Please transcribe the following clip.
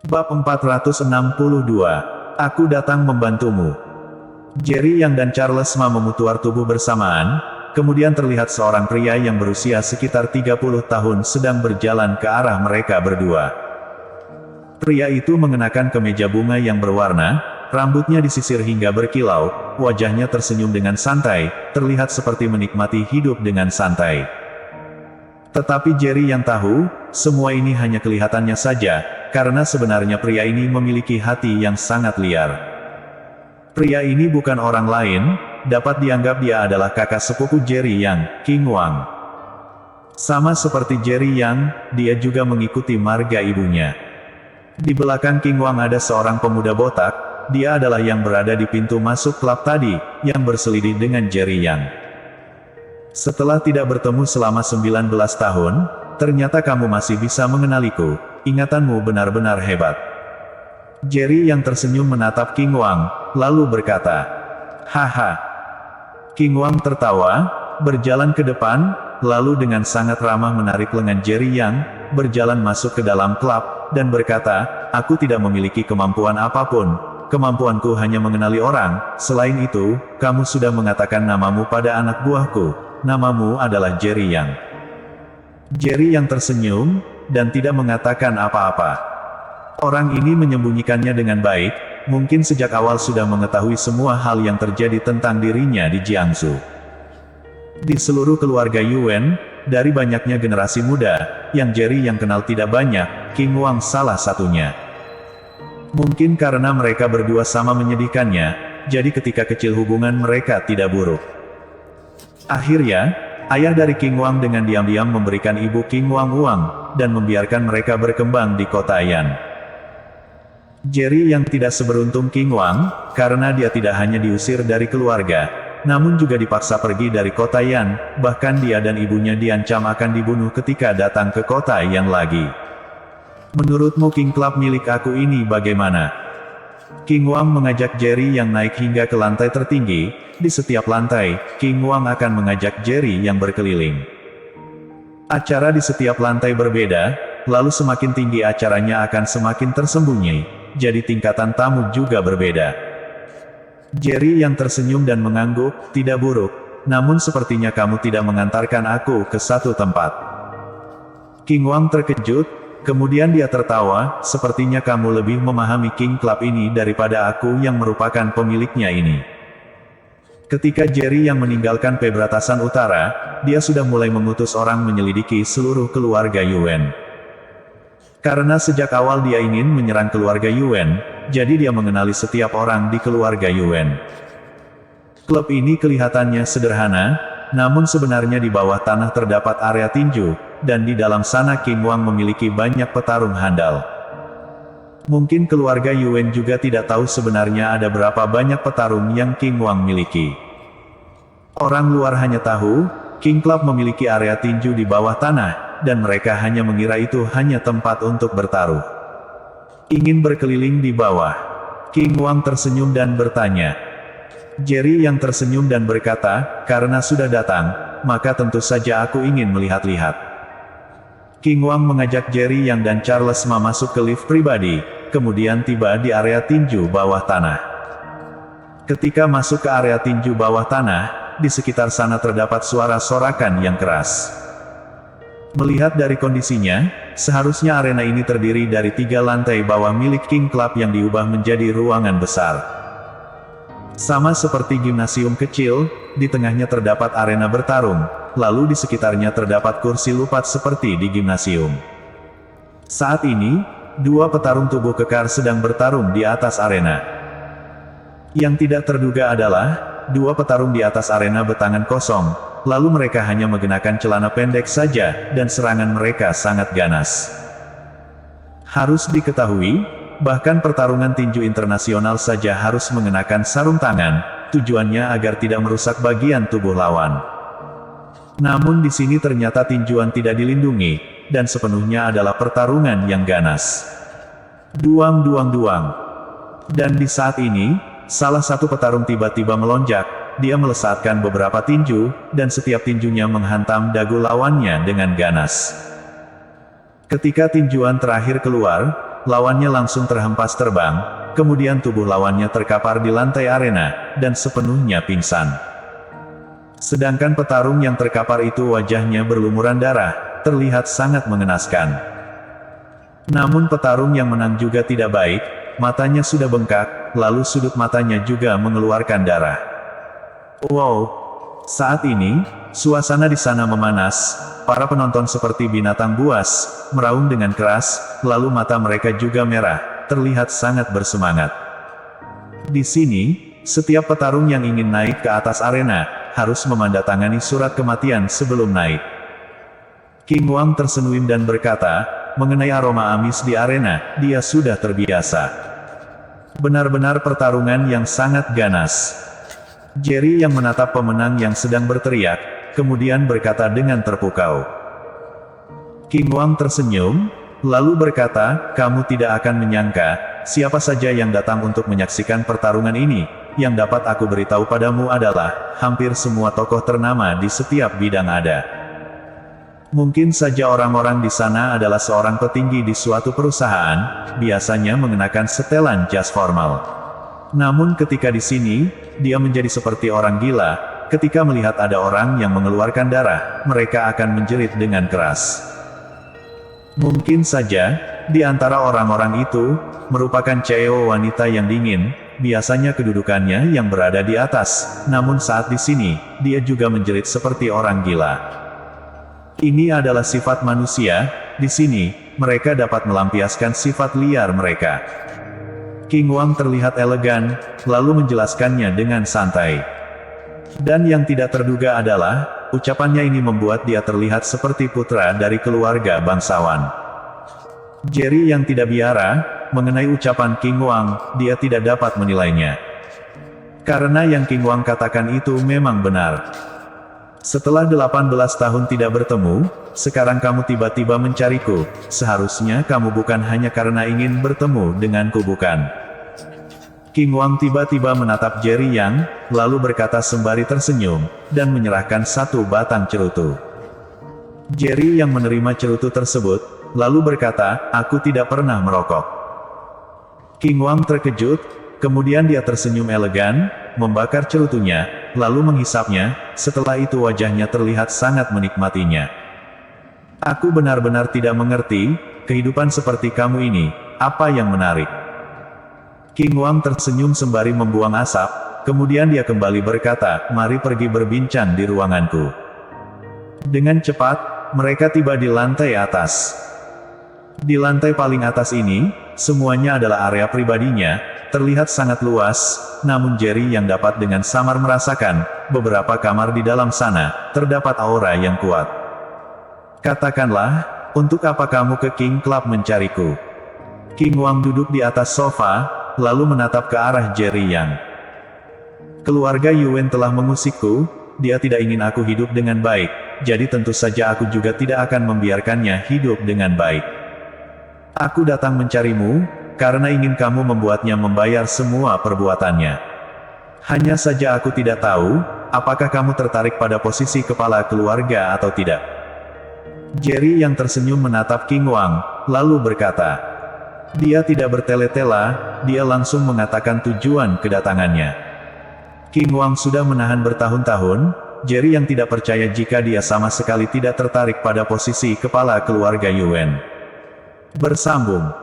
Bab 462. Aku datang membantumu. Jerry Yang dan Charles Ma memutar tubuh bersamaan, kemudian terlihat seorang pria yang berusia sekitar 30 tahun sedang berjalan ke arah mereka berdua. Pria itu mengenakan kemeja bunga yang berwarna, rambutnya disisir hingga berkilau, wajahnya tersenyum dengan santai, terlihat seperti menikmati hidup dengan santai. Tetapi Jerry yang tahu, semua ini hanya kelihatannya saja, karena sebenarnya pria ini memiliki hati yang sangat liar. Pria ini bukan orang lain, dapat dianggap dia adalah kakak sepupu Jerry Yang, King Wang. Sama seperti Jerry Yang, dia juga mengikuti marga ibunya. Di belakang King Wang ada seorang pemuda botak, dia adalah yang berada di pintu masuk klub tadi, yang berselidih dengan Jerry Yang. Setelah tidak bertemu selama 19 tahun, ternyata kamu masih bisa mengenaliku, ingatanmu benar-benar hebat. Jerry yang tersenyum menatap King Wang, lalu berkata, "Haha." King Wang tertawa, berjalan ke depan, lalu dengan sangat ramah menarik lengan Jerry Yang, berjalan masuk ke dalam klub, dan berkata, "Aku tidak memiliki kemampuan apapun, kemampuanku hanya mengenali orang, selain itu, kamu sudah mengatakan namamu pada anak buahku, namamu adalah Jerry Yang." Jerry Yang tersenyum, dan tidak mengatakan apa-apa. Orang ini menyembunyikannya dengan baik, mungkin sejak awal sudah mengetahui semua hal yang terjadi tentang dirinya di Jiangsu. Di seluruh keluarga Yuan, dari banyaknya generasi muda, yang Jerry Yang kenal tidak banyak, King Wang salah satunya. Mungkin karena mereka berdua sama menyedihkannya, jadi ketika kecil hubungan mereka tidak buruk. Akhirnya, ayah dari King Wang dengan diam-diam memberikan ibu King Wang uang, dan membiarkan mereka berkembang di kota Yan. Jerry yang tidak seberuntung King Wang, karena dia tidak hanya diusir dari keluarga, namun juga dipaksa pergi dari kota Yan, bahkan dia dan ibunya diancam akan dibunuh ketika datang ke kota Yan lagi. Menurutmu King Club milik aku ini bagaimana? King Wang mengajak Jerry yang naik hingga ke lantai tertinggi, di setiap lantai, King Wang akan mengajak Jerry yang berkeliling. Acara di setiap lantai berbeda, lalu semakin tinggi acaranya akan semakin tersembunyi. Jadi tingkatan tamu juga berbeda. Jerry yang tersenyum dan mengangguk, "Tidak buruk, namun sepertinya kamu tidak mengantarkan aku ke satu tempat." King Wang terkejut, kemudian dia tertawa, "Sepertinya kamu lebih memahami King Club ini daripada aku yang merupakan pemiliknya ini." Ketika Jerry yang meninggalkan Perbatasan Utara, dia sudah mulai mengutus orang menyelidiki seluruh keluarga Yuan. Karena sejak awal dia ingin menyerang keluarga Yuan, jadi dia mengenali setiap orang di keluarga Yuan. Klub ini kelihatannya sederhana, namun sebenarnya di bawah tanah terdapat area tinju, dan di dalam sana King Wang memiliki banyak petarung handal. Mungkin keluarga Yuan juga tidak tahu sebenarnya ada berapa banyak petarung yang King Wang miliki. Orang luar hanya tahu, King Club memiliki area tinju di bawah tanah, dan mereka hanya mengira itu hanya tempat untuk bertaruh. Ingin berkeliling di bawah. King Wang tersenyum dan bertanya. Jerry yang tersenyum dan berkata, "Karena sudah datang, maka tentu saja aku ingin melihat-lihat." King Wang mengajak Jerry yang dan Charles Ma masuk ke lift pribadi, kemudian tiba di area tinju bawah tanah. Ketika masuk ke area tinju bawah tanah, di sekitar sana terdapat suara sorakan yang keras. Melihat dari kondisinya, seharusnya arena ini terdiri dari 3 lantai bawah milik King Club yang diubah menjadi ruangan besar. Sama seperti gimnasium kecil, di tengahnya terdapat arena bertarung, lalu di sekitarnya terdapat kursi lipat seperti di gimnasium. Saat ini, 2 petarung tubuh kekar sedang bertarung di atas arena. Yang tidak terduga adalah, 2 petarung di atas arena bertangan kosong, lalu mereka hanya mengenakan celana pendek saja, dan serangan mereka sangat ganas. Harus diketahui, bahkan pertarungan tinju internasional saja harus mengenakan sarung tangan, tujuannya agar tidak merusak bagian tubuh lawan. Namun di sini ternyata tinjuan tidak dilindungi, dan sepenuhnya adalah pertarungan yang ganas. Duang duang duang. Dan di saat ini, salah satu petarung tiba-tiba melonjak. Dia melesatkan beberapa tinju, dan setiap tinjunya menghantam dagu lawannya dengan ganas. Ketika tinjuan terakhir keluar, lawannya langsung terhempas terbang, kemudian tubuh lawannya terkapar di lantai arena, dan sepenuhnya pingsan. Sedangkan petarung yang terkapar itu wajahnya berlumuran darah, terlihat sangat mengenaskan. Namun petarung yang menang juga tidak baik, matanya sudah bengkak, lalu sudut matanya juga mengeluarkan darah. Wow! Saat ini, suasana di sana memanas, para penonton seperti binatang buas, meraung dengan keras, lalu mata mereka juga merah, terlihat sangat bersemangat. Di sini, setiap petarung yang ingin naik ke atas arena, harus menandatangani surat kematian sebelum naik. King Wang tersenyum dan berkata, mengenai aroma amis di arena, dia sudah terbiasa. Benar-benar pertarungan yang sangat ganas. Jerry yang menatap pemenang yang sedang berteriak, kemudian berkata dengan terpukau. King Wang tersenyum, lalu berkata, kamu tidak akan menyangka, siapa saja yang datang untuk menyaksikan pertarungan ini. Yang dapat aku beritahu padamu adalah, hampir semua tokoh ternama di setiap bidang ada. Mungkin saja orang-orang di sana adalah seorang petinggi di suatu perusahaan, biasanya mengenakan setelan jas formal. Namun ketika di sini, dia menjadi seperti orang gila, ketika melihat ada orang yang mengeluarkan darah, mereka akan menjerit dengan keras. Mungkin saja, di antara orang-orang itu, merupakan cewek wanita yang dingin, biasanya kedudukannya yang berada di atas, namun saat di sini, dia juga menjerit seperti orang gila. Ini adalah sifat manusia, di sini, mereka dapat melampiaskan sifat liar mereka. King Wang terlihat elegan, lalu menjelaskannya dengan santai. Dan yang tidak terduga adalah, ucapannya ini membuat dia terlihat seperti putra dari keluarga bangsawan. Jerry yang tidak biara, mengenai ucapan King Wang, dia tidak dapat menilainya. Karena yang King Wang katakan itu memang benar. Setelah 18 tahun tidak bertemu, sekarang kamu tiba-tiba mencariku, seharusnya kamu bukan hanya karena ingin bertemu denganku bukan. King Wang tiba-tiba menatap Jerry Yang, lalu berkata sembari tersenyum, dan menyerahkan satu batang cerutu. Jerry yang menerima cerutu tersebut, lalu berkata, aku tidak pernah merokok. King Wang terkejut, kemudian dia tersenyum elegan, membakar cerutunya, lalu menghisapnya, setelah itu wajahnya terlihat sangat menikmatinya. Aku benar-benar tidak mengerti, kehidupan seperti kamu ini, apa yang menarik? King Wang tersenyum sembari membuang asap, kemudian dia kembali berkata, mari pergi berbincang di ruanganku. Dengan cepat, mereka tiba di lantai atas. Di lantai paling atas ini, semuanya adalah area pribadinya, terlihat sangat luas, namun Jerry yang dapat dengan samar merasakan, beberapa kamar di dalam sana, terdapat aura yang kuat. Katakanlah, untuk apa kamu ke King Club mencariku? King Wang duduk di atas sofa, lalu menatap ke arah Jerry Yang. Keluarga Yuan telah mengusikku, dia tidak ingin aku hidup dengan baik, jadi tentu saja aku juga tidak akan membiarkannya hidup dengan baik. Aku datang mencarimu, karena ingin kamu membuatnya membayar semua perbuatannya. Hanya saja aku tidak tahu, apakah kamu tertarik pada posisi kepala keluarga atau tidak. Jerry yang tersenyum menatap King Wang, lalu berkata, dia tidak bertele-tela, dia langsung mengatakan tujuan kedatangannya. King Wang sudah menahan bertahun-tahun, Jerry yang tidak percaya jika dia sama sekali tidak tertarik pada posisi kepala keluarga Yuan. Bersambung.